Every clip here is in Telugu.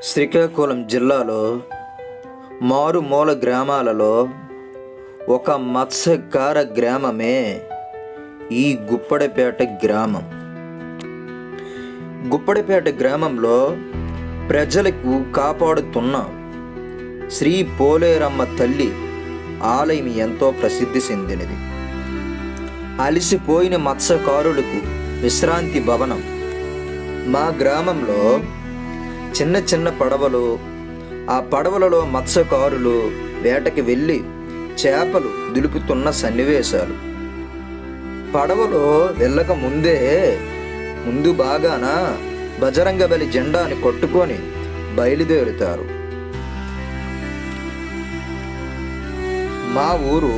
శ్రీకాకుళం జిల్లాలో మారుమూల గ్రామాలలో ఒక మత్స్యకార గ్రామమే ఈ గుప్పడిపేట గ్రామం. గుప్పడిపేట గ్రామంలో ప్రజలకు కాపాడుతున్న శ్రీ పోలేరమ్మ తల్లి ఆలయం ఎంతో ప్రసిద్ధి చెందినది. అలసిపోయిన మత్స్యకారులకు విశ్రాంతి భవనం. మా గ్రామంలో చిన్న చిన్న పడవలు, ఆ పడవలలో మత్స్యకారులు వేటకి వెళ్ళి చేపలు దులుపుతున్న సన్నివేశాలు. పడవలో వెళ్ళక ముందు బాగాన బజరంగబలి జెండాని కొట్టుకొని బయలుదేరుతారు. మా ఊరు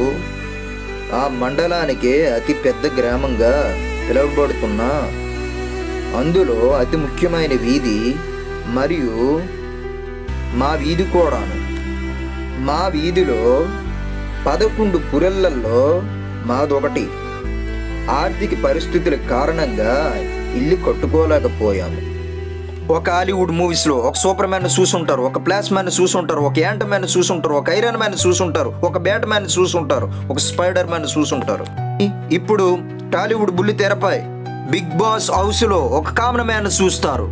ఆ మండలానికి అతి పెద్ద గ్రామంగా పిలువబడుతున్న, అందులో అతి ముఖ్యమైన వీధి మరియు మా వీధి కూడాను. మా వీధిలో 11 పురళ్లలో మాదొకటి. ఆర్థిక పరిస్థితుల కారణంగా ఇల్లు కట్టుకోలేకపోయాము. ఒక హాలీవుడ్ మూవీస్లో ఒక సూపర్ మ్యాన్ చూసుంటారు, ఒక ఫ్లాష్ మ్యాన్ చూసుంటారు, ఒక యాంట్ మ్యాన్ చూసుంటారు, ఒక ఐరన్ మ్యాన్ చూసుంటారు, ఒక బ్యాట్ మ్యాన్ చూసుంటారు, ఒక స్పైడర్ మ్యాన్ చూసుంటారు. ఇప్పుడు టాలీవుడ్ బుల్లి తెరపై బిగ్ బాస్ హౌస్లో ఒక కామన్ మ్యాన్ చూస్తారు.